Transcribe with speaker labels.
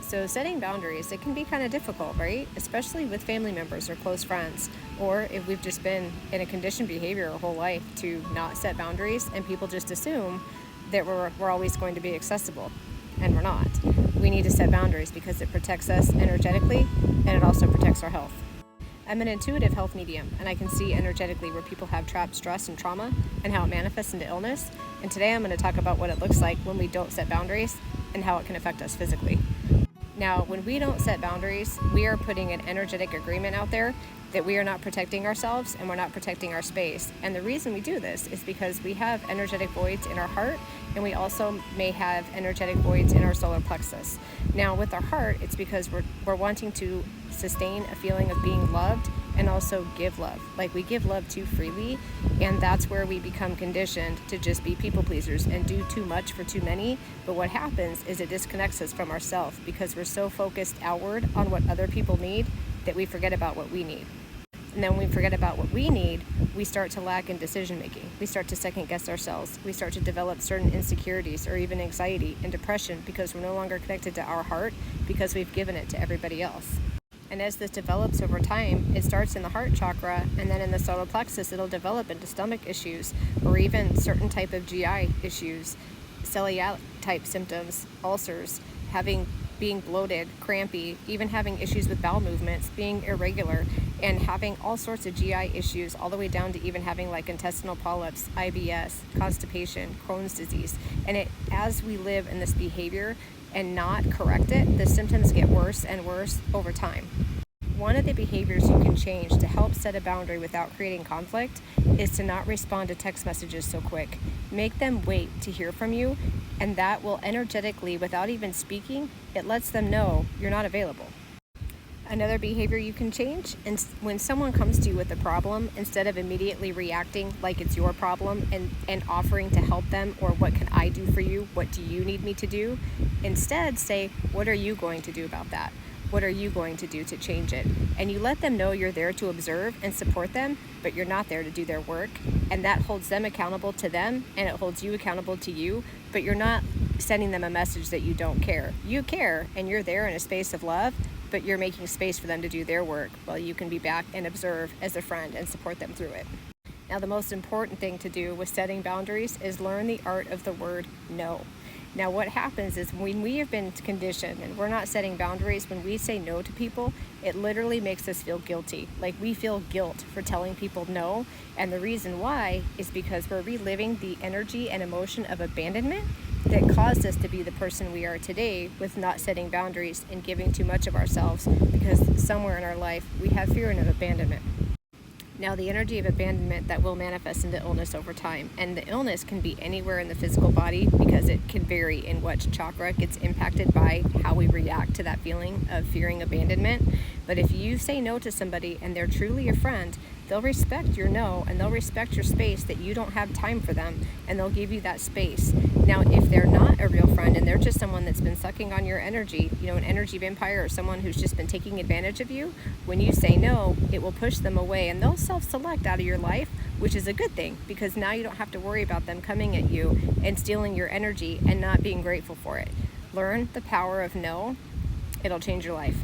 Speaker 1: So setting boundaries, it can be kind of difficult, right? Especially with family members or close friends, or if we've just been in a conditioned behavior our whole life to not set boundaries, and people just assume that we're always going to be accessible, and we're not. We need to set boundaries because it protects us energetically, and it also protects our health. I'm an intuitive health medium, and I can see energetically where people have trapped stress and trauma and how it manifests into illness. And today I'm going to talk about what it looks like when we don't set boundaries and how it can affect us physically. Now, when we don't set boundaries, we are putting an energetic agreement out there that we are not protecting ourselves and we're not protecting our space. And the reason we do this is because we have energetic voids in our heart, and we also may have energetic voids in our solar plexus. Now, with our heart, it's because we're wanting to sustain a feeling of being loved and also give love. Like, we give love too freely, and that's where we become conditioned to just be people pleasers and do too much for too many. But what happens is it disconnects us from ourselves because we're so focused outward on what other people need that we forget about what we need. And then when we forget about what we need, we start to lack in decision making. We start to second guess ourselves. We start to develop certain insecurities or even anxiety and depression because we're no longer connected to our heart because we've given it to everybody else. And as this develops over time, it starts in the heart chakra, and then in the solar plexus, it'll develop into stomach issues or even certain type of GI issues, celiac type symptoms, ulcers, being bloated, crampy, even having issues with bowel movements, being irregular, and having all sorts of GI issues, all the way down to even having like intestinal polyps, IBS, constipation, Crohn's disease. And as we live in this behavior and not correct it, the symptoms get worse and worse over time. One of the behaviors you can change to help set a boundary without creating conflict is to not respond to text messages so quick. Make them wait to hear from you, and that will energetically, without even speaking, it lets them know you're not available. Another behavior you can change is when someone comes to you with a problem, instead of immediately reacting like it's your problem and offering to help them, or what can I do for you? What do you need me to do? Instead, say, what are you going to do about that? What are you going to do to change it? And you let them know you're there to observe and support them, but you're not there to do their work. And that holds them accountable to them, and it holds you accountable to you, but you're not sending them a message that you don't care. You care, and you're there in a space of love, but you're making space for them to do their work while you can be back and observe as a friend and support them through it. Now, the most important thing to do with setting boundaries is learn the art of the word no. Now, what happens is when we have been conditioned and we're not setting boundaries, when we say no to people, it literally makes us feel guilty. Like, we feel guilt for telling people no. And the reason why is because we're reliving the energy and emotion of abandonment that caused us to be the person we are today with not setting boundaries and giving too much of ourselves, because somewhere in our life we have fear of abandonment. Now, the energy of abandonment that will manifest into illness over time, and the illness can be anywhere in the physical body because it can vary in what chakra gets impacted by how we react to that feeling of fearing abandonment. But if you say no to somebody and they're truly a friend, they'll respect your no, and they'll respect your space that you don't have time for them, and they'll give you that space. Now, if they're not a real friend and they're just someone that's been sucking on your energy, an energy vampire or someone who's just been taking advantage of you, when you say no, it will push them away, and they'll self-select out of your life, which is a good thing, because now you don't have to worry about them coming at you and stealing your energy and not being grateful for it. Learn the power of no. It'll change your life.